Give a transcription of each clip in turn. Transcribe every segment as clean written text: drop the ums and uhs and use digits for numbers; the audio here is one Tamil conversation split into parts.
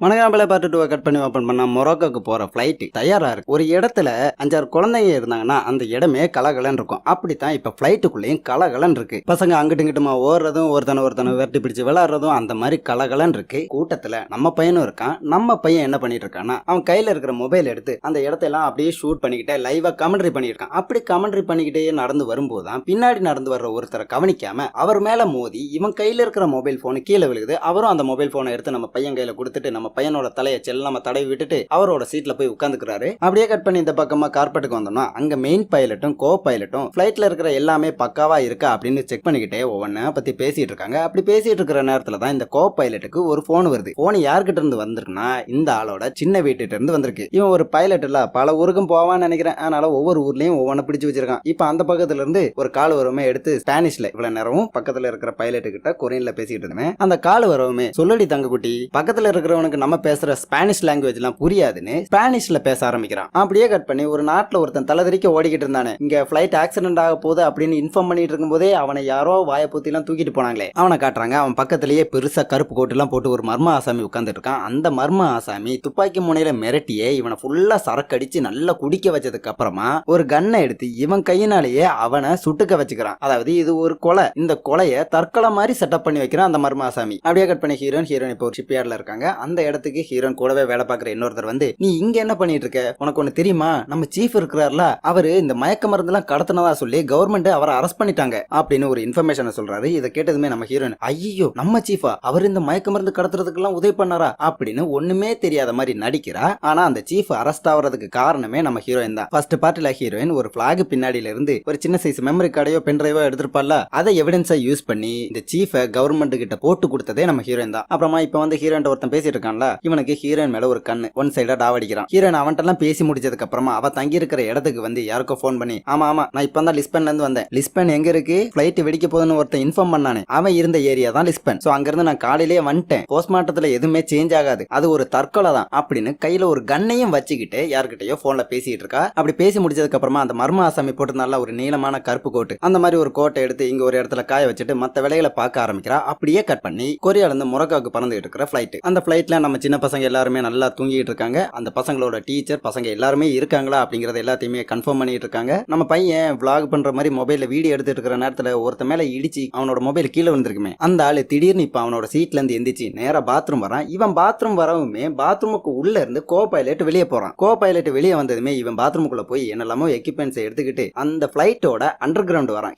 மனகாம்பல பார்ட் 2 கட் பண்ணி ஓபன் பண்ணா மொரோக்கோக்கு போற ஃபிளைட் தயாரா இருக்கு. ஒரு இடத்துல 5-6 குழந்தைங்க இருந்தாங்கன்னா அந்த இடமே கலகலன்னு இருக்கும். அப்படித்தான் இப்ப ஃபிளைட்டுக்குள்ளேயும் கலகலன்னு இருக்கு. பசங்க அங்கிட்டு இங்கிட்டுமா ஓடுறதும் ஒருத்தனை விரட்டி பிடிச்சு விளையாடுறதும் அந்த மாதிரி கலகலன்னு இருக்கு. கூட்டத்துல நம்ம பையனும் இருக்கான். நம்ம பையன் என்ன பண்ணிட்டு இருக்கான்னா அவன் கையில இருக்கிற மொபைல் எடுத்து அந்த இடத்தெல்லாம் அப்படியே ஷூட் பண்ணிக்கிட்டே லைவா கமெண்ட்ரி பண்ணிருக்கான். அப்படி கமெண்ட்ரி பண்ணிக்கிட்டே நடந்து வரும்போதுதான் பின்னாடி நடந்து வர்ற ஒருத்தரை கவனிக்காம அவர் மேல மோதி இவன் கையில இருக்கிற மொபைல் போன் கீழே விழுகுது. அவரும் அந்த மொபைல் போனை எடுத்து நம்ம பையன் கையில கொடுத்துட்டு நம்ம பையனோட தலையை செல்லாம தடவி விட்டுட்டு அவரோட சீட்ல போய் உட்கார்ந்துக்கிறாரு. அப்படியே கட் பண்ணி இந்த பக்கமா கார்பெட்டுக்கு வந்தோம்னா அங்க மெயின் பைலட்டும் கோ பைலட்டும் பிளைட்ல இருக்கிற எல்லாமே பக்காவா இருக்கா அப்படின்னு செக் பண்ணிக்கிட்டே ஒவ்வொன்ன பத்தி பேசிட்டு இருக்காங்க. அப்படி பேசிட்டு இருக்கிற நேரத்துல தான் இந்த கோ பைலட்டுக்கு ஒரு போன் வருது. போன் யார்கிட்ட இருந்து வந்திருக்குன்னா இந்த ஆளோட சின்ன வீட்டுல இருந்து வந்திருக்கு. இவன் ஒரு பைலட் இல்ல, பல ஊருக்கும் போவான்னு நினைக்கிறேன். அதனால ஒவ்வொரு ஊர்லயும் ஒவ்வொன்னு பிடிச்சு வச்சிருக்கான். இப்ப அந்த பக்கத்துல இருந்து ஒரு கால் வரவுமே எடுத்து ஸ்பானிஷ்ல இவ்வளவு நேரமும் பக்கத்துல இருக்கிற பைலட் கிட்ட கொரியன்ல பேசிட்டு இருந்தேன். அந்த கால் வரவுமே சொல்லடி தங்க குட்டி, பக்கத்துல இருக்கிறவனுக்கு நம்ம பேசுற ஸ்பானிஷ் லாங்குவேஜ் எல்லாம் புரியாதுன்னு ஸ்பானிஷ்ல பேச ஆரம்பிக்கிறான். அப்படியே கட் பண்ணி ஒரு நாட்டுல ஒருத்தன் தலைதறிக்க ஓடிக்கிட்டு இருந்தானே, இங்க பிளைட் ஆக்சிடென்ட் ஆக போகுது அப்படின்னு இன்ஃபார்ம் பண்ணிட்டு இருக்கும் போதே அவனை யாரோ வாயப்பூத்தி எல்லாம் தூக்கிட்டு போனாங்களே அவனை காட்டுறாங்க. அவன் பக்கத்திலேயே பெருசா கருப்பு கோட்டு எல்லாம் போட்டு ஒரு மர்ம ஆசாமி உட்கார்ந்துட்டு இருக்கான். அந்த மர்ம ஆசாமி துப்பாக்கி முனையில மிரட்டியே இவனை ஃபுல்லா சரக்கடிச்சு நல்லா குடிக்க வச்சதுக்கு அப்புறமா ஒரு கன்னை எடுத்து இவன் கையினாலேயே அவனை சுட்டுக்க வச்சுக்கிறான். அதாவது இது ஒரு கொலை. இந்த கொலையை தற்கொலை மாதிரி செட்டப் பண்ணி வைக்கிறான் அந்த மர்ம ஆசாமி. அப்படியே கட் பண்ணி ஹீரோயின் இப்போ ஒரு ஷிப்யார்ட்ல இருக்காங்க. அந்த இடத்துக்கு ஹீரோயின் கூடவே வேலை பார்க்குற இன்னொருத்தர் வந்து, நீ இங்க என்ன பண்ணிட்டு இருக்க, உனக்கு ஒண்ணு தெரியுமா, நம்ம சீஃப் இருக்கிறார்ல அவரு இந்த மயக்க மருந்து எல்லாம் கடத்தினதா சொல்லி கவர்மெண்ட் அவரை அரெஸ்ட் பண்ணிட்டாங்க அப்படின்னு ஒரு இன்ஃபர்மேஷன் சொல்றாரு. இதை கேட்டதுமே நம்ம ஹீரோயின், ஐயோ நம்ம சீஃபா, அவர் இந்த மயக்க மருந்து கடத்துறதுக்கு எல்லாம் உதவி பண்ணாரா அப்படின்னு ஒண்ணுமே தெரியாத மாதிரி நடிக்கிறா. ஆனா அந்த சீஃப் அரெஸ்ட் ஆகிறதுக்கு காரணமே நம்ம ஹீரோயின் தான். ஃபர்ஸ்ட் பார்ட்ல ஹீரோயின் ஒரு பிளாக் பின்னாடியில இருந்து ஒரு சின்ன சைஸ் மெமரி கார்டையோ பென்ட்ரைவோ எடுத்திருப்பால, அதை எவிடன்ஸா யூஸ் பண்ணி இந்த சீஃபை கவர்மெண்ட் கிட்ட போட்டு கொடுத்ததே நம்ம ஹீரோயின் தான். அப்புறமா இப்ப வந்து ஹீரோயின் ஒருத்தன் பேசிட்டு இருக்கான்ல, இவனுக்கு ஹீரோயின் மேல ஒரு கண்ணு ஒன் சைடா டாவடிக்கிறான். ஹீரோயின் அவன்கிட்ட எல்லாம் பேசி முடிச்சதுக்கு அப்புறமா அவ தங்கி இருக்கிற இடத்துக்கு வந்து யாருக்கோ போன் பண்ணி, ஆமா நான் இப்ப தான் லிஸ்பன்ல இருந்து வந்தேன். லிஸ்பன் எங்க இருக்கு, பிளைட் வெடிக்க போகுதுன்னு ஒருத்தன் இன்ஃபார்ம் பண்ணானே, அவன் இருந்த ஏரியா தான் லிஸ்பன். சோ அங்க இருந்து நான் காலையிலேயே வந்துட்டேன். போஸ்ட்மார்ட்டத்துல எதுவுமே சேஞ்ச் ஆகாது, அது ஒரு தற்கொலை தான் அப்படின்னு கையில ஒரு கண்ணையும் வச்சுக்கிட்டு யார்கிட்டயோ போன்ல பேசிட்டு இருக்கா. அப்படி பேசி முடிச்சதுக்கு அப்புறமா அந்த மர்ம ஆசாமி போட்டு நல்லா ஒரு நீளமான கருப்பு கோட்டு, அந்த மாதிரி ஒரு கோட்டை எடுத்து இங்க ஒரு இடத்துல காய வச்சுட்டு மத்த வேலைகளை பார்க்க ஆரம்பிக்கிறா. அப்படியே கட் பண்ணி கொரியால இருந்து மொரோக்கோக்கு பறந்துட்டு இருக்கிற பிளைட். அந்த பிளைட்ல நம்ம சின்ன பசங்க எல்லாருமே நல்லா தூங்கிட்டு இருக்காங்க. அந்த பசங்களோட டீச்சர் பசங்க எல்லாருமே இருக்காங்களா அப்படிங்கறது எல்லாத்தையுமே கன்ஃபார்ம் பண்ணிட்டு இருக்காங்க. நம்ம பையன் vlog பண்ற மாதிரி மொபைல்ல வீடியோ எடுத்துட்டு இருக்கிற நேரத்துல ஒருத்த மேல இடிச்சு அவனோட மொபைல் கீழே வந்திருக்குமே, அந்த ஆளு திடீர்னு இப்ப அவனோட சீட்ல இருந்து எந்திரிச்சு நேரா பாத்ரூம் வரான். இவன் பாத்ரூம் வரவுமே பாத்ரூமுக்கு உள்ள இருந்து கோ பைலட் வெளியே போறான். கோ பைலட் வெளியே வந்ததுமே இவன் பாத்ரூமுக்குள்ள போய் என்னெல்லாமோ எக்யூப்மெண்ட்ஸ் எடுத்துக்கிட்டு அந்த பிளைட்டோட அண்டர் கிரவுண்ட் வரான்.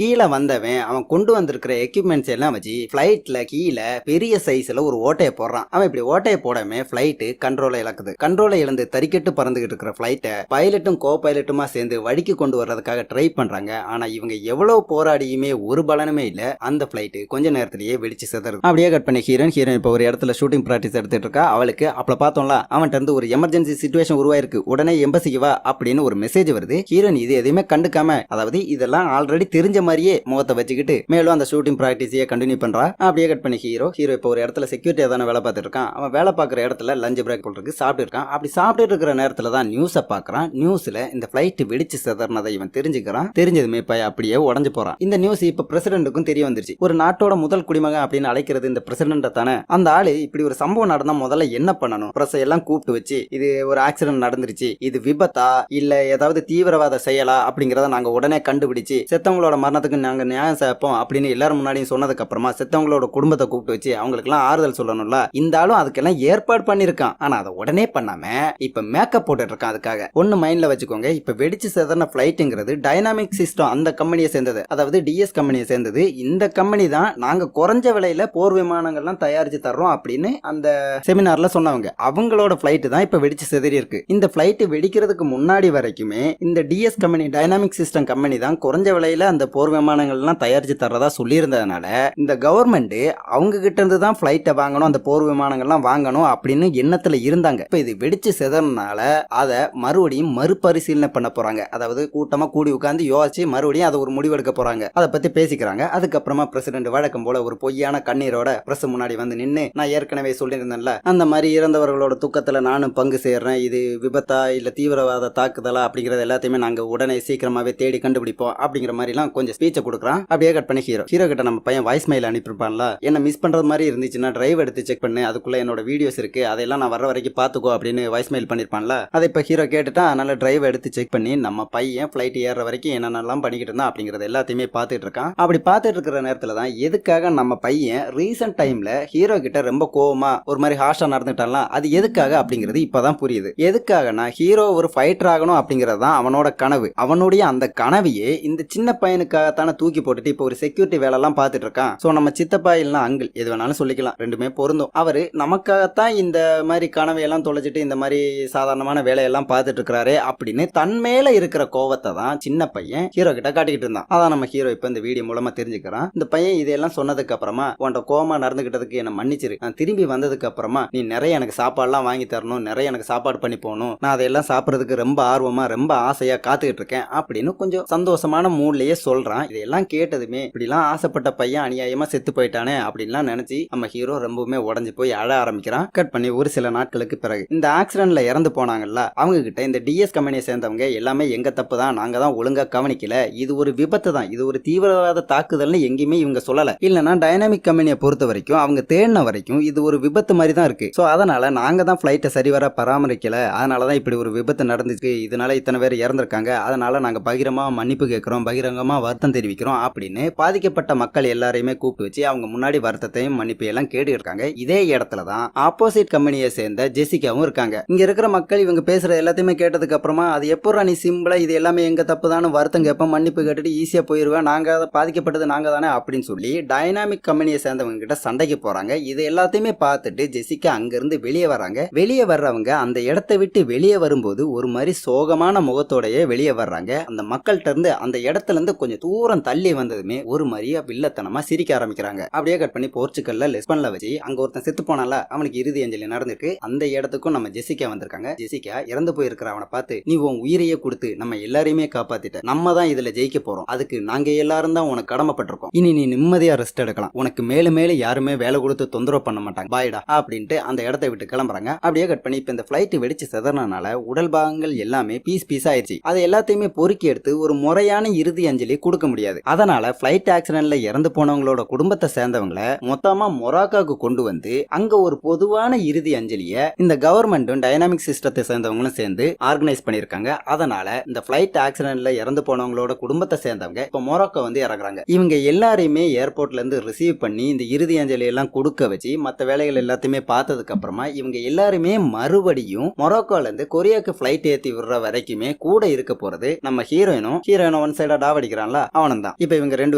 கீழே வந்தவன் அவன் கொண்டு வந்திருக்கிற எக்யூப்மெண்ட்ஸ் எல்லாம் வச்சு பிளைட்ல கீழே பெரிய சைஸ்ல ஒரு ஓட்டையை போடுறான். அவன் இப்படி ஓட்டையை போடாம பிளைட் கண்ட்ரோலை இழக்குது. கண்ட்ரோலை இழந்து தறிக்கெட்டு பறந்துகிட்டு இருக்கிற பிளைட்டை பைலட்டும் கோ பைலட்டுமா சேர்ந்து வடிக்கு கொண்டு வர்றதுக்காக ட்ரை பண்றாங்க. ஆனா இவங்க எவ்வளவு போராடியுமே ஒரு பலனுமே இல்ல. அந்த பிளைட் கொஞ்ச நேரத்திலேயே வெடிச்சு செதறுது. அப்படியே கட் பண்ணி ஹீரோயின் இப்ப ஒரு இடத்துல ஷூட்டிங் பிராக்டிஸ் எடுத்துட்டு இருக்கா. அவளுக்கு அப்ப பார்த்தோம்ல அவன்கிட்ட இருந்து ஒரு எமர்ஜென்சி சிச்சுவேஷன் உருவாயிருக்கு, உடனே எம்பசிக்கு வா அப்படின்னு ஒரு மெசேஜ் வருது. ஹீரோயின் இது எதையுமே கண்டுக்காம, அதாவது இதெல்லாம் ஆல்ரெடி தெரிஞ்ச மாதிரியே முகத்தை வச்சுக்கிட்டு மேலும் அந்த ஷூட்டிங் பிராக்டிஸையே கண்டினியூ பண்றா. அப்படியே கட் பண்ணி ஹீரோ இப்ப ஒரு இடத்துல செக்யூரிட்டியா தானே வேலை பார்த்துட்டு இருக்கான். அவன் வேலை பார்க்குற இடத்துல லஞ்ச் பிரேக் போட்டுருக்கு, சாப்பிட்டு இருக்கான். அப்படி சாப்பிட்டு இருக்கிற நேரத்துல தான் நியூஸை பார்க்கறான். நியூஸ்ல இந்த பிளைட் வெடிச்சு செதறனதை இவன் தெரிஞ்சுக்கிறான். தெரிஞ்சதுமே அப்படியே உடஞ்சு போறான். இந்த நியூஸ் இப்ப பிரசிடென்ட்டுக்கும் தெரிய வந்துருச்சு. ஒரு நாட்டோட முதல் குடிமகன் அப்படின்னு அழைக்கிறது இந்த பிரசிடென்ட் தானே. அந்த ஆளு இப்படி ஒரு சம்பவம் நடந்தா முதல்ல என்ன பண்ணணும், பிரஸ் எல்லாம் கூப்பிட்டு வச்சு இது ஒரு ஆக்சிடென்ட் நடந்துருச்சு, இது விபத்தா இல்ல ஏதாவது தீவிரவாத செயலா அப்படிங்கறத நாங்க உடனே கண்டுபிடிச்சு செத்தவங்களோட மரணத்துக்கு நாங்க நியாயம் சேர்ப்போம் அப்படின்னு எல்லாரும் முன்னாடியும் சொன்னதுக்கு அப்புறமா செத்தவங்களோட குடும்பத்தை கூப்பிட்டு வச்சு அவங்களுக்கு எல்லாம் ஆறுதல் சொல்லணும்ல. இந்த ஆளும் அதுக்கெல்லாம் ஏற்பாடு பண்ணிருக்கான். ஆனா அதை உடனே பண்ணாம இப்ப மேக்கப் போட்டுட்டு இருக்கான். அதுக்காக ஒன்னு மைண்ட்ல வச்சுக்கோங்க, இப்ப வெடிச்சு செதறின பிளைட்ங்கிறது டைனாமிக் சிஸ்டம் அந்த கம்பெனியை சேர்ந்தது, அதாவது டிஎஸ் கம்பெனியை சேர்ந்தது. இந்த கம்பெனி தான் நாங்க குறைஞ்ச விலையில போர் விமானங்கள்லாம் தயாரிச்சு தர்றோம் அப்படின்னு அந்த செமினார்ல சொன்னவங்க. அவங்களோட பிளைட் தான் இப்ப வெடிச்சு செதறி இருக்கு. இந்த பிளைட் வெடிக்கிறதுக்கு முன்னாடி வரைக்குமே இந்த DS company dynamic system company தான் குறைஞ்ச விலையில அந்த போர் விமானங்கள்லாம் தயாரிச்சு தர்றதா சொல்லி இருந்ததுனால இந்த கவர்மெண்ட் அவங்க கிட்ட இருந்து தான் பிளைட்டை வாங்கணும், அந்த போர் விமானங்கள்லாம் வாங்கணும் அப்படின்னு எண்ணத்துல இருந்தாங்க. இப்ப இது வெடிச்சு செதறனால அதை மறுபடியும் மறுபரிசீலனை பண்ண போறாங்க. அதாவது கூட்டமா கூடி உட்கார்ந்து யோசிச்சு மறுபடியும் அதை ஒரு முடிவெடுக்க போறாங்க. அதை பத்தி பேசிக்கிறாங்க. அதுக்கப்புறமா பிரசிடென்ட் வழக்கம் போல ஒரு பொய்யான கண்ணீரோட பிரஸ் முன்னாடி வந்து நின்னு, நான் ஏற்கனவே சொல்லியிருந்தேன்ல அந்த மாதிரி இறந்தவர்களோட துக்கத்துல நானும் பங்கு சேர்றேன், இது விபத்தா இல்ல தீவிரவாத தாக்குதலா அப்படிங்கறது எல்லாத்தையுமே நாங்க உடனே சீக்கிரமாவே தேடி கண்டுபிடிப்போம் அப்படிங்கிற மாதிரி எல்லாம் கொஞ்சம் ஸ்பீச்சை கொடுக்குறான். அப்படியே கட் பண்ணி ஹீரோ கிட்ட நம்ம பையன் வாய்ஸ் மெயில் அனுப்பியிருப்பான்ல, என்ன மிஸ் பண்றது மாதிரி இருந்துச்சுன்னா டிரைவ் எடுத்து செக் பண்ணு, அதுக்குள்ள ஃப்ளைட்டுக்குள்ள என்னோட வீடியோஸ் இருக்கு, அதெல்லாம் நான் வர்ற வரைக்கும் பாத்துக்கோ அப்படின்னு வாய்ஸ் மெயில் பண்ணிருப்பான்ல. அதை இப்ப ஹீரோ கேட்டுட்டா அதனால டிரைவ் எடுத்து செக் பண்ணி நம்ம பையன் ஃப்ளைட் ஏற வரைக்கும் என்னென்னலாம் பண்ணிக்கிட்டு இருந்தா அப்படிங்கறது எல்லாத்தையுமே பாத்துட்டு இருக்கான். அப்படி பாத்துட்டு இருக்கிற நேரத்துல தான் எதுக்காக நம்ம பையன் ரீசன்ட் டைம்ல ஹீரோ கிட்ட ரொம்ப கோவமா ஒரு மாதிரி ஹார்ஷா நடந்துட்டான்ல, அது எதுக்காக அப்படிங்கிறது இப்பதான் புரியுது. எதுக்காகனா ஹீரோ ஒரு ஃபைட்டர் ஆகணும் அப்படிங்கறது தான் அவனோட கனவு. அவனுடைய அந்த கனவையே இந்த சின்ன பையனுக்காகத்தானே தூக்கி போட்டுட்டு இப்போ ஒரு செக்யூரிட்டி வேலை எல்லாம் பாத்துட்டு இருக்கான். சோ நம்ம சித்தப்பா இல்லைன்னா அங்கிள் எது வேணாலும் சொல்லிக்கலாம், ரெண்டுமே பொருந்தும். அவரு நமக்காகத்தான் இந்த மாதிரி கனவையெல்லாம் தொலைச்சிட்டு இந்த மாதிரி சாதாரணமான வேலையெல்லாம் பார்த்துட்டு இருக்கிறாரு அப்படின்னு தன் மேல இருக்கிற கோவத்தை தான் சின்ன பையன் ஹீரோ கிட்ட காட்டிக்கிட்டு இருந்தான். அதான் நம்ம ஹீரோ இப்ப இந்த வீடியோ மூலமா தெரிஞ்சுக்கிறான். இந்த பையன் இதெல்லாம் சொன்னதுக்கு அப்புறமா உன்ட கோவமா நடந்துகிட்டதுக்கு என்ன மன்னிச்சிரு, நான் திரும்பி வந்ததுக்கு அப்புறமா நீ நிறைய எனக்கு சாப்பாடுலாம் வாங்கி தரணும், நிறைய எனக்கு சாப்பாடு பண்ணி போகணும், நான் அதையெல்லாம் சாப்பிடறதுக்கு ரொம்ப ஆர்வமா ரொம்ப ஆசையா காத்துக்கிட்டு இருக்கேன் அப்படின்னு கொஞ்சம் சந்தோஷமான மூட்லயே சொல்றான். இதெல்லாம் கேட்டதுமே இப்படிலாம் ஆசைப்பட்ட பையன் அநியாயமா செத்து போயிட்டானே அப்படின்லாம் நினைச்சு நம்ம ஹீரோ ரொம்பவுமே உடஞ்சு போய் அழ ஆரம்பிக்கிறான். கட் பண்ணி ஒரு சில நாட்களுக்கு பிறகு இந்த ஆக்சிடென்ட்ல இறந்து போனாங்கல்ல, அவங்க கிட்ட இந்த டிஎஸ் கம்பெனியை சேர்ந்தவங்க எல்லாமே எங்க தப்பு தான், நாங்க தான் ஒழுங்கா கவனிக்கல, இது ஒரு விபத்து தான், இது ஒரு தீவிரவாத தாக்குதல்னு எங்கேயுமே இவங்க சொல்லல. இல்லனா டைனாமிக் கம்பெனியை பொறுத்த வரைக்கும் அவங்க தேடின வரைக்கும் இது ஒரு விபத்து மாதிரி தான் இருக்கு. சோ அதனால நாங்க தான் ஃபிளைட்டை சரிவர பராமரிக்கல, அதனாலதான் இப்படி ஒரு விபத்து நடந்துச்சு, இதனால இத்தனை பேர் இறந்திருக்காங்க, அதனால நாங்க பகிரமா மன்னிப்பு கேட்கிறோம், பகிரங்கமா வருத்தம் தெரிவிக்கிறோம் அப்படின்னு பாதிக்கப்பட்ட மக்கள் எல்லாரையுமே கூப்பிட்டு வச்சு அவங்க முன்னாடி வருத்தத்தையும் மன்னிப்பு எல்லாம் கேட்டு இருக்காங்க. இதே இடத்துல தான் ஆப்போசிட் கம்பெனியை சேர்ந்த ஜெசிகாவும் இருக்காங்க. இங்க இருக்கிற மக்கள் இவங்க பேசுற எல்லாத்தையுமே கேட்டதுக்கு அப்புறமா அது எப்போ நீ சிம்பிளா இது எல்லாமே எங்க தப்பு தானே வருத்தம் கேட்ப, மன்னிப்பு கேட்டுட்டு ஈஸியா போயிருவேன், நாங்க பாதிக்கப்பட்டது நாங்க தானே அப்படின்னு சொல்லி டைனாமிக் கம்பெனியை சேர்ந்தவங்க கிட்ட சண்டைக்கு போறாங்க. இது எல்லாத்தையுமே பார்த்துட்டு ஜெசிகா அங்கிருந்து வெளியே வராங்க. வெளியே வர்றவங்க அந்த இடத்தை விட்டு வெளியே வரும்போது ஒரு மாதிரி சோகமான முகத்தோடயே வெளியே வர்றாங்க. அந்த மக்கள்கிட்ட இருந்து அந்த இடத்துல இருந்து கொஞ்சம் தூரம் தள்ளி வந்ததுமே ஒரு மாதிரியா வில்லத்தனமா சிரிக்க ஆரம்பிக்கிறாங்க. அப்படியே கட் பண்ணி போர்ச்சுகல்ல லெஸ்பன்ல வச்சு அங்க ஒருத்தன் செத்து போனால அவனுக்கு இறுதி அஞ்சலி நடந்திருக்கு. அந்த இடத்துக்கும் நம்ம ஜெசிகா வந்திருக்காங்க. ஜெசிகா இறந்து போயிருக்கிற அவனை பார்த்து நீ உன் உயிரையே கொடுத்து நம்ம எல்லாரையுமே காப்பாத்திட்ட, நம்ம தான் இதுல ஜெயிக்க போறோம், அதுக்கு நாங்க எல்லாரும் தான் உனக்கு கடமைப்பட்டிருக்கோம், இனி நீ நிம்மதியா ரெஸ்ட் எடுக்கலாம், உனக்கு மேலும் மேலும் யாருமே வேலை கொடுத்து தொந்தரவு பண்ண மாட்டாங்க, பாய்டா அப்படின்ட்டு அந்த இடத்தை விட்டு கிளம்புறாங்க. அப்படியே கட் பண்ணி இப்ப இந்த பிளைட் வெடிச்சு செதறனால உடல் பாகங்கள் எல்லாமே பீஸ் பீஸ் ஆயிடுச்சு. அதை எல்லாத்தையுமே பொறுக்கி எடுத்து ஒரு முறையான இறுதி அஞ்சலி கொடுக்க முடியாது. அதனால பிளைட் ஆக்சிடென்ட்ல இறந்து போனவங்களோட குடும்பத்தை சேர்ந்தவங்களை மொத்தமா மொராக்காவுக்கு கொண்டு வந்து அங்க ஒரு பொதுவான இறுதி அஞ்சலிய இந்த கவர்மெண்ட்டும் டைனாமிக் சிஸ்டத்தை சேர்ந்தவங்களும் சேர்ந்து ஆர்கனைஸ் பண்ணிருக்காங்க. அதனால இந்த பிளைட் ஆக்சிடென்ட்ல இறந்து போனவங்களோட குடும்பத்தை சேர்ந்தவங்க இப்ப மொராக்கோ வந்து இறங்குறாங்க. இவங்க எல்லாரையுமே ஏர்போர்ட்ல இருந்து ரிசீவ் பண்ணி இந்த இறுதி அஞ்சலி எல்லாம் கொடுக்க வச்சு மத்த வேலைகள் எல்லாத்தையுமே பார்த்ததுக்கு அப்புறமா இவங்க எல்லாருமே மறுபடியும் மொராக்கோல இருந்து கொரியாக்கு பிளைட் ஏத்தி விடுற வரைக்குமே கூட இருக்க போறது நம்ம ஹீரோயினும் ஒன் சைடா டாவடிக்கிறான்ல அவனும் தான். இப்ப இவங்க ரெண்டு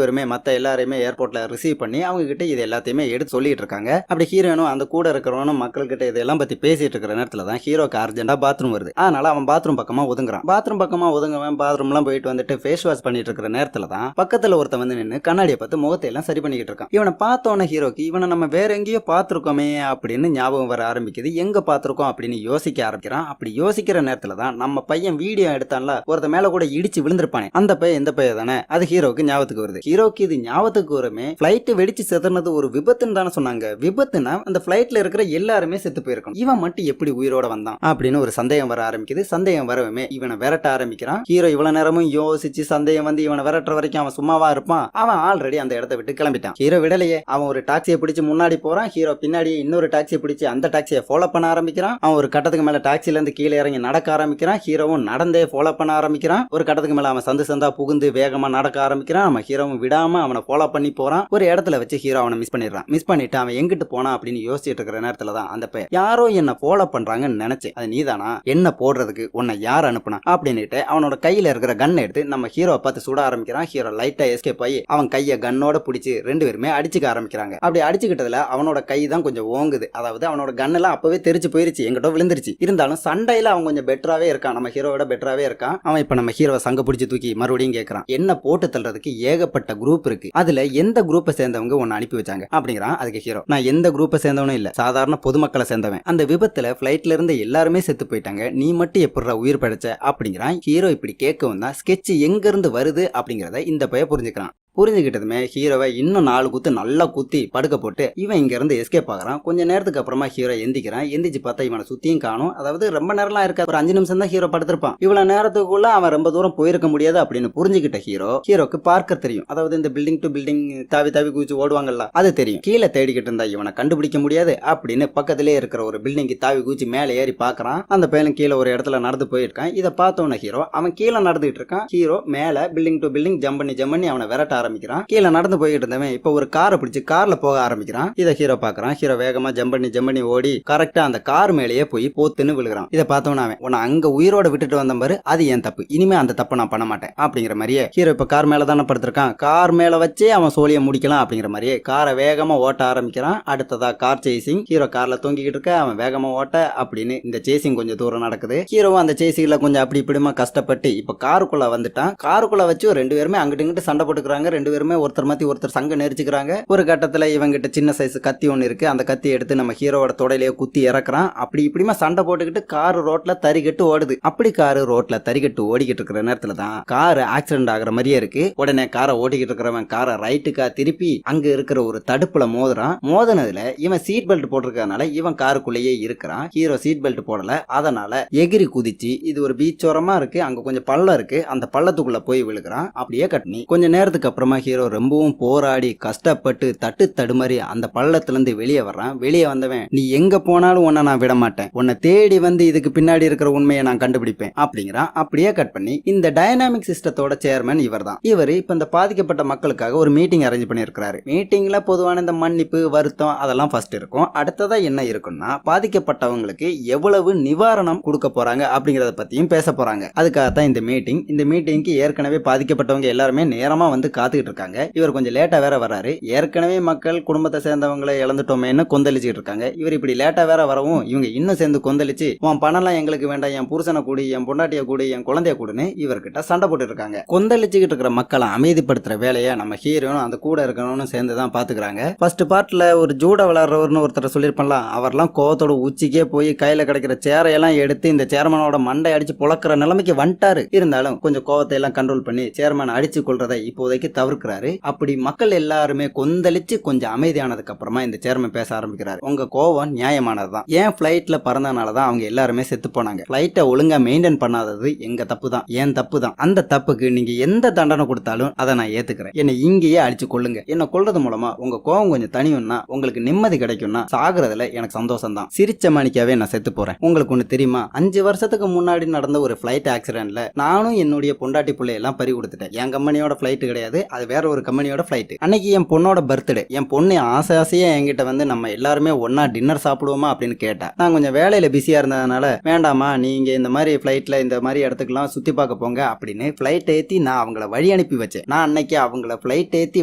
பேருமே மத்த எல்லாருமே ஏர்போர்ட்ல ரிசீவ் பண்ணி அவங்க கிட்ட இது எல்லாத்தையுமே எடுத்து சொல்லிட்டு இருக்காங்க. அப்படி ஹீரோயினும் அந்த கூட இருக்கிறவனும் மக்கள் கிட்ட இதெல்லாம் பத்தி பேசிட்டு இருக்கிற நேரத்துல தான் ஹீரோக்கு அர்ஜென்டா பாத்ரூம் வருது. அதனால அவன் பாத்ரூம் பக்கமா ஒதுங்குறான். பாத்ரூம் பக்கமா ஒதுங்குவன் பாத்ரூம் எல்லாம் போயிட்டு வந்துட்டு ஃபேஸ் வாஷ் பண்ணிட்டு இருக்கிற நேரத்துல தான் பக்கத்துல ஒருத்தன் வந்து நின்று கண்ணாடியை பார்த்து முகத்தை எல்லாம் சரி பண்ணிக்கிட்டு இருக்கான். இவனை பார்த்தோன்னே ஹீரோக்கு இவனை நம்ம வேற எங்கேயோ பாத்துருக்கோமே அப்படின்னு ஞாபகம் வர ஆரம்பிக்குது. எங்க பாத்துருக்கோம் அப்படின்னு யோசிக்க ஆரம்பிக்கிறான். அப்படி யோசிக்கிற நேரத்துல தான் நம்ம பையன் வீடியோ எடுத்தான்ல ஒருத்த மேல கூட இடிச்சு விழுந்திருப்பானே அந்த பையன் எந்த பையன் தானே அது ஹீரோக்கு ஞாபகத்துக்கு வருது. ஹீரோக்கு இது ஞாபகத்துக்கு வருமே பிளைட் வெடிச்சு செதறினது ஒரு விபத்துன்னு தானே சொன்னாங்க. விபத்துனா அந்த பிளைட்ல இருக்கிற எல்லாருமே செத்து போயிருக்கும், இவன் மட்டும் எப்படி உயிரோட வந்தான் அப்படின்னு ஒரு சந்தேகம் வர ஆரம்பிக்குது. சந்தேகம் வரவே இவனை விரட்ட ஆரம்பிக்கிறான். ஹீரோ இவ்வளவு நேரமும் யோசிச்சு சந்தேகம் வந்து இவனை விரட்டுற வரைக்கும் அவன் சும்மாவா இருப்பான். அவன் ஆல்ரெடி அந்த இடத்தை விட்டு கிளம்பிட்டான். ஹீரோ விடலையே, அவன் ஒரு டாக்ஸியை பிடிச்சு முன்னாடி போறான். ஹீரோ பின்னாடி இன்னொரு டாக்ஸியை பிடிச்சு அந்த டாக்ஸியை ஃபாலோ பண்ண ஆரம்பிக்கிறான். அவன் ஒரு கட்டத்துக்கு மேல டாக்ஸில இருந்து கீழே இறங்கி நடக்க ஆரம்பிக்கிறான். ஹீரோவும் நடந்தே ஃபாலோ பண்ண ஆரம்பிக்கிறான். ஒரு கட்டத்துக்கு மேல அவன் சந்து சந்தா புகுந்து வேகமா நடக்க ஆரம்பிக்கிறான். நம்ம ஹீரோவும் விடாம அவனை ஃபாலோ பண்ணி போறான். ஒரு இடத்துல வச்சு ஹீரோ அவனை மிஸ் பண்ணிடுறான். மிஸ் பண்ணிட்டு அவன் எங்கிட்டு போனா அப்படின்னு யோசிச்சுட்டு இருக்கிற நேரத்துல தான் அந்த பையன் யாரோ என்ன ஃபாலோ பண்றாங்கன்னு நினைச்சு அது நீதானா என்ன போடுறதுக்கு உன்னை யார் அனுப்புனா அப்படின்னுட்டு அவனோட கையில இருக்கிற கன் எடுத்து நம்ம ஹீரோவை பார்த்து சுட ஆரம்பிக்கிறான். ஹீரோ லைட்டா எஸ்கேப் ஆகி அவன் கையை கன்னோட பிடிச்சி ரெண்டு பேருமே அடிச்சுக்க ஆரம்பிக்கிறாங்க. அப்படி அடிச்சுக்கிட்டதுல அவனோட கை தான் கொஞ்சம் ஓங்குது. அதாவது அவனோட கன் எல்லாம் அப்பவே தெரிச்சு போயிருச்சு, எங்கிட்ட விழுந்துருச்சு. இருந்தாலும் சண்டையில அவன் கொஞ்சம் பெட்டராவே இருக்கான், நம்ம ஹீரோவோட பெட்டராவே இருக்கான். அவன் இப்ப நம்ம ஹீரோவை சங்க பிடிச்சு தூக்கி மறுபடியும் கேட்கறான், என்ன போட்டு தள்ளுறதுக்கு ஏகப்பட்ட குரூப் இருக்கு, அதுல எந்த குரூப்பை சேர்ந்தவங்க உன்னை அனுப்பி வச்சாங்க அப்படிங்கிறான். அதுக்கு ஹீரோ நான் எந்த குரூப்பை சேர்ந்தவனும் இல்ல, சாதாரண பொதுமக்களை சேர்ந்தவன், அந்த விபத்துல பிளைட்ல இருந்து எல்லாருமே செத்து போயிட்டாங்க, நீ மட்டும் எப்படிடா உயிர் படைச்ச அப்படிங்கிறான். ஹீரோ இப்படி கேட்கவும் தான் ஸ்கெட்ச் எங்க இருந்து வருது அப்படிங்கறத இந்த பையன் புரிஞ்சுக்கிறான். புரிஞ்சுக்கிட்டதுமே ஹீரோவை இன்னும் 4 குத்து நல்லா குத்தி படுக்க போட்டு இவன் இங்க இருந்து எஸ்கேப் ஆகுறான். கொஞ்ச நேரத்துக்கு அப்புறமா ஹீரோ எந்திக்கிறான். எந்திரிச்சு பார்த்தா இவனை சுத்தியும் காணும். அதாவது ரொம்ப நேரம்லாம் இருக்க, ஒரு 5 நிமிஷம் தான் ஹீரோ படுத்திருப்பான். இவ்வளவு நேரத்துக்குள்ள அவன் ரொம்ப தூரம் போயிருக்க முடியாது அப்படின்னு புரிஞ்சுக்கிட்ட ஹீரோக்கு பார்க்க தெரியும். அதாவது இந்த பில்டிங் டு பில்டிங் தாவி தாவி குதிச்சு ஓடுவாங்கல்ல, அது தெரியும். கீழே தேடிக்கிட்டு இருந்தா இவனை கண்டுபிடிக்க முடியாது அப்படின்னு பக்கத்திலே இருக்கிற ஒரு பில்டிங் தாவி குதிச்சு மேலே ஏறி பாக்குறான். அந்த பையன் கீழே ஒரு இடத்துல நடந்து போயிருக்கான். இதை பார்த்தவன ஹீரோ அவன் கீழே நடந்துட்டு இருக்கான். ஹீரோ மேல பில்டிங் டு பில்டிங் ஜம்ப் பண்ணி அவனை விரட்ட ஆரம்பிக்கிறான். கீழே நடந்து போயிட்டு இருந்தவன் இப்ப ஒரு காரை பிடிச்சு கார்ல போக ஆரம்பிக்கிறான். இதை ஹீரோ பாக்குறான். ஹீரோ வேகமா ஜம்ப் பண்ணி ஓடி கரெக்டா அந்த கார் மேலேயே போய் போத்துன்னு விழுகிறான். இதை பார்த்தவன அவன் உன்னை அங்க உயிரோட விட்டுட்டு வந்த பாரு, அது என் தப்பு, இனிமே அந்த தப்பு நான் பண்ண மாட்டேன் அப்படிங்கிற மாதிரியே ஹீரோ இப்ப கார் மேல தானே படுத்திருக்கான். கார் மேல வச்சே அவன் சோழியை முடிக்கலாம் அப்படிங்கிற மாதிரியே காரை வேகமா ஓட்ட ஆரம்பிக்கிறான். அடுத்ததா கார் சேசிங். ஹீரோ கார்ல தொங்கிக்கிட்டு இருக்க, அவன் வேகமா ஓட்ட அப்படின்னு இந்த சேசிங் கொஞ்சம் தூரம் நடக்குது. ஹீரோவும் அந்த சேசிங்ல கொஞ்சம் அப்படி இப்படிமா கஷ்டப்பட்டு இப்ப காருக்குள்ள வந்துட்டான். காருக்குள்ள வச்சு 2 பேருமே அங்கிட்டு இங்கிட்டு சண்டை போட்டுக்கிறாங்க. 2 பேருமே ஒருத்தர் மாத்தி ஒருத்தர் சங்க நெரிச்சுக்கிறாங்க. ஒரு கட்டத்துல இவங்கிட்ட சின்ன சைஸ் கத்தி ஒண்ணு இருக்கு. அந்த கத்தி எடுத்து நம்ம ஹீரோவோட தொடையிலேயே குத்தி இறக்குறான். அப்படி இப்படிமா சண்டை போட்டுக்கிட்டு கார் ரோட்ல தறிகட்டு ஓடுது. அப்படி காரு ரோட்ல தறிகட்டு ஓடிக்கிட்டு இருக்கிற நேரத்துல தான் கார் ஆக்சிடென்ட் ஆகுற மாதிரியே இருக்கு. உடனே காரை ஓட்டிக்கிட்டு இருக்கிறவன் காரை ரைட்டுக்கா திருப்பி அங்க இருக்கிற ஒரு தடுப்புல மோதுறான். மோதனதுல இவன் சீட் பெல்ட் போட்டிருக்கனால இவன் காருக்குள்ளேயே இருக்கிறான். ஹீரோ சீட் பெல்ட் போடல, அதனால எகிரி குதிச்சு இது ஒரு பீச் ஓரமா இருக்கு, அங்க கொஞ்சம் பள்ளம் இருக்கு, அந்த பள்ளத்துக்குள்ள போய் விழுகிறான். அப்படியே கட்டினி கொஞ்ச நேரத்துக்கு அப்புறமா ஹீரோ ரொம்பவும் போராடி கஷ்டப்பட்டு தட்டு தடுமாறி அந்த பள்ளத்துல இருந்து வெளியே வர்றான். வெளியே வந்தவன் நீ எங்க போனாலும் உன்னை நான் விட மாட்டேன், உன்னை தேடி வந்து இதுக்கு பின்னாடி இருக்கிற உண்மையை நான் கண்டுபிடிப்பேன் அப்படிங்கிறான். அப்படியே கட் பண்ணி இந்த டைனாமிக் சிஸ்டத்தோட சேர்மன் இவர் தான். இவர் இப்ப இந்த பாதிக்கப்பட்ட மக்களுக்காக ஒரு மீட்டிங் அரேஞ்ச் பண்ணியிருக்கிறாரு. மீட்டிங்ல பொதுவான இந்த மன்னிப்பு வருத்தம் அதெல்லாம் ஃபர்ஸ்ட் இருக்கும். அடுத்ததா என்ன இருக்குன்னா பாதிக்கப்பட்டவங்களுக்கு எவ்வளவு நிவாரணம் கொடுக்க போறாங்க அப்படிங்கறத பத்தியும் பேச போறாங்க. அதுக்காகத்தான் இந்த மீட்டிங். இந்த மீட்டிங்க்கு ஏற்கனவே பாதிக்கப்பட்டவங்க எல்லாருமே நேரமா வந்து காத்துக்கிட்டு இருக்காங்க. இவர் கொஞ்சம் லேட்டா வேற வராரு. ஏற்கனவே மக்கள் குடும்பத்தை சேர்ந்தவங்களை இழந்துட்டோமேன்னு கொந்தளிச்சுட்டு இருக்காங்க. இவர் இப்படி லேட்டா வேற வரவும் இவங்க இன்னும் சேர்ந்து கொந்தளிச்சு உன் பணம்லாம் எங்களுக்கு வேண்டாம், என் புருஷனை கூடி, என் பொண்டாட்டிய கூடி, என் குழந்தைய கூடுன்னு இவர்கிட்ட சண்டை போட்டு இருக்காங்க. கொந்தளிச்சுக்கிட்டு இருக்கிற மக்களை அமைதிப்படுத்துற வேலையை நம்ம ஹீரோனும் அந்த கூட இருக்கணும்னு சேர்ந்துதான் பாத்துக்கிறாங்க. ஃபர்ஸ்ட் பார்ட்ல ஒரு ஜூட விளையாடுறவர்னு ஒருத்தர் சொல்லிருப்பான்ல, அவர்லாம் கோவத்தோட உச்சிக்கே போய் கையில கிடைக்கிற சேரையெல்லாம் எடுத்து இந்த சேர்மனோட மண்டை அடிச்சு புழக்கிற நிலைமைக்கு வந்துட்டாரு. இருந்தாலும் கொஞ்சம் கோவத்தை எல்லாம் கண்ட்ரோல் பண்ணி சேர்மன் அடிச்சு கொள்றதை இப்போதைக்கு தவிர்க்கிறாரு. அப்படி மக்கள் எல்லாருமே கொந்தளிச்சு கொஞ்சம் அமைதியானதுக்கு அப்புறமா இந்த சேர்மன் பேச ஆரம்பிக்கிறாரு. உங்க கோவம் நியாயமானதுதான். ஏன் பிளைட்ல பறந்தனாலதான் அவங்க எல்லாருமே செத்து போனாங்க. பிளைட்டை ஒழுங்கா மெயின்டைன் பண்ணாதது எங்க தப்பு தான், ஏன் தப்பு தான். அந்த தப்புக்கு நீங்க எந்த தண்டனை கொடுத்தாலும் அதை நான் ஏத்துக்கிறேன். என்னை இங்கேயே அடிச்சு கொள்ளுங்க. என்ன கொள்றது மூலமா உங்க கோவம் கொஞ்சம் தனியும்னா உங்களுக்கு நிம்மதி கிடைக்கும்னா சாகுறதுல எனக்கு சந்தோஷம் தான். சிரிச்ச மணிக்காவே நான் செத்து போறேன். உங்களுக்கு ஒண்ணு தெரியுமா, 5 வருஷத்துக்கு முன்னாடி நடந்த ஒரு பிளைட் ஆக்சிடென்ட்ல நானும் என்னுடைய பொண்டாட்டி பிள்ளையெல்லாம் பறி கொடுத்துட்டேன். என் கம்பெனியோட பிளைட் கிடையாது, அது வேற ஒரு கம்பெனியோட பிளைட். அன்னைக்கு என் பொண்ணோட பர்த்டே. என் பொண்ணு ஆசையா என்கிட்ட வந்து நம்ம எல்லாருமே ஒன்னா டின்னர் சாப்பிடுவோமா அப்படின்னு கேட்டா, நான் கொஞ்சம் வேலையில பிஸியா இருந்ததுனால வேண்டாமா நீங்க இந்த மாதிரி பிளைட்ல இந்த மாதிரி இடத்துக்குலாம் சுத்தி பார்க்க போங்க அப்படின்னு பிளைட் ஏத்தி நான் அவங்கள வழி அனுப்பி வச்சேன். நான் அன்னைக்கு அவங்கள பிளைட் ஏத்தி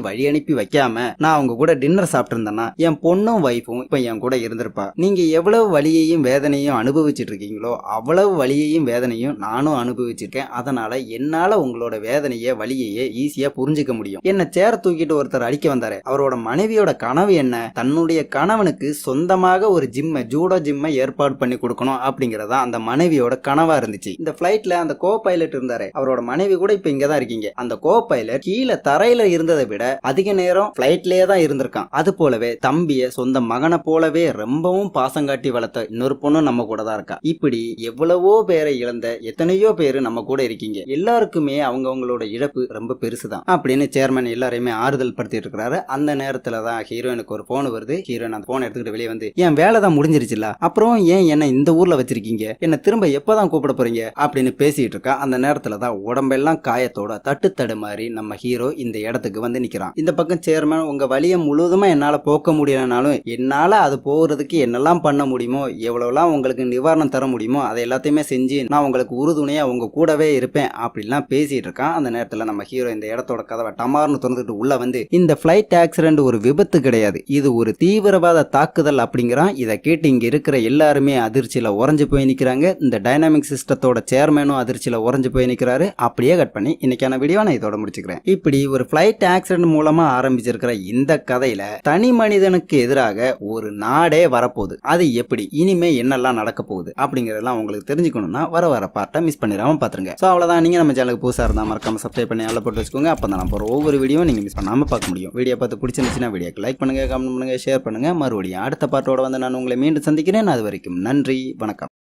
வழி அனுப்பி வைக்காம நான் அவங்க கூட டின்னர் சாப்பிட்டு இருந்தேன்னா என் பொண்ணும் வைஃபும் இப்ப என் கூட இருந்திருப்பா. நீங்க எவ்வளவு வலியையும் வேதனையும் அனுபவிச்சுட்டு இருக்கீங்களோ அவ்வளவு வலியையும் வேதனையும் நானும் அனுபவிச்சிருக்கேன். அதனால என்னால உங்களோட வேதனைய வலியையே ஈஸியா புரிஞ்சுக்க முடியும். என்ன சேர தூக்கிட்டு ஒருத்தர் அடிக்க வந்தாரு. அவரோட மனைவியோட கனவு என்ன, தன்னுடைய கணவனுக்கு சொந்தமாக ஒரு ஜூடோ ஜிம்மை ஏற்பாடு பண்ணி கொடுக்கணும் அப்படிங்கறதா அந்த மனைவியோட கனவா இருந்துச்சு. இந்த பிளைட்ல அந்த கோ பைலட் இருந்தாரு, அவரோட மனைவி கூட இப்ப இங்கதான் இருக்கீங்க. அந்த கோ பைலட் கீழே தரையில இருந்ததை விட அதிக நேரம் பிளைட்லயே தான் இருந்திருக்கான். அது போலவே தம்பிய சொந்த மகனை போலவே ரொம்பவும் பாசம் காட்டி வளர்த்த இன்னொரு பொண்ணு நம்ம கூட தான் இருக்கா. இப்படி எவ்வளவோ பேரை இழந்த எத்தனையோ பேரு நம்ம கூட இருக்கீங்க. எல்லாருக்குமே அவங்களோட இழப்பு ரொம்ப பெருசுதான் அப்படின்னு சேர்மன் எல்லாரையுமே ஆறுதல் படுத்திட்டு இருக்கிறாரு. அந்த நேரத்துல தான் ஹீரோயினுக்கு ஒரு போன் வருது. ஹீரோயின் அந்த போன் எடுத்துக்கிட்டு வெளியே வந்து, என் வேலை தான் முடிஞ்சிருச்சுல, அப்புறம் ஏன் என்ன இந்த ஊர்ல வச்சிருக்கீங்க, என்ன திரும்ப எப்பதான் கூப்பிட போறீங்க அப்படின்னு பேசிட்டு இருக்கா. அந்த நேரத்துல தான் உடம்பெல்லாம் காயத்தோட தட்டு தடுமாறி நம்ம ஹீரோ இந்த இடத்துக்கு வந்து நிக்கிறான். இந்த பக்கம் சேர்மன், உங்க வலியை முழுவதுமா என்னால போக்க முடியலனாலும் என்னால அது போறதுக்கு என்னெல்லாம் பண்ண முடியுமோ, எவ்வளவுலாம் உங்களுக்கு நிவாரணம் தர முடியுமோ அதை எல்லாத்தையுமே செஞ்சு நான் உங்களுக்கு உறுதுணையா உங்க கூடவே இருப்பேன் அப்படிலாம் பேசிட்டு இருக்கான். அந்த நேரத்துல நம்ம ஹீரோ இந்த இடத்தோட கதவை டமார்னு திறந்துட்டு உள்ள வந்து, இந்த பிளைட் ஆக்சிடென்ட் ஒரு விபத்து கிடையாது, இது ஒரு தீவிரவாத தாக்குதல் அப்படிங்கிறான். இதை கேட்டு இங்க இருக்கிற எல்லாருமே அதிர்ச்சியில உறைஞ்சு போய் நிக்கிறாங்க. இந்த டைனாமிக் சிஸ்டத்தோட சேர்மனும் அதிர்ச்சியில உறைஞ்சு போய் நிக்கிறாரு. அப்படியே கட் பண்ணி இன்னைக்கான வீடியோ நான் இதோட முடிச்சுக்கிறேன். இப்படி ஒரு பிளைட் ஆக்சிடென்ட் மூலமா ஆரம்பிச்சிருக்கிற இந்த கதையில தனி மனிதனுக்கு எதிராக ஒரு நாடே வரப்போகுது. அது எப்படி, இனிமே என்னெல்லாம் நடக்க போகுது அப்படிங்கறதெல்லாம் உங்களுக்கு தெரிஞ்சுக்கணும்னா வர பார்ட்டை மிஸ் பண்ணிடாம பாத்துருங்க. சோ அவ்வளவுதான். நீங்க நம்ம சேனலுக்கு புதுசா இருந்தா மறக்காம சப்ஸ்கிரைப் பண்ணி போட்டு வச்சுக்கோங்க. அப்பதான் நான் போற போடுற ஒவ்வொரு வீடியோவும் நீங்கள் மிஸ் பண்ணாமல் பார்க்க முடியும். வீடியோ பார்த்து பிடிச்சிருந்துச்சுன்னா வீடியோக்கு லைக் பண்ணுங்கள், கமெண்ட் பண்ணுங்கள், ஷேர் பண்ணுங்கள். மறுபடியும் அடுத்த பாட்டோட வந்து நான் உங்களை மீண்டும் சந்திக்கிறேன். அது வரைக்கும் நன்றி, வணக்கம்.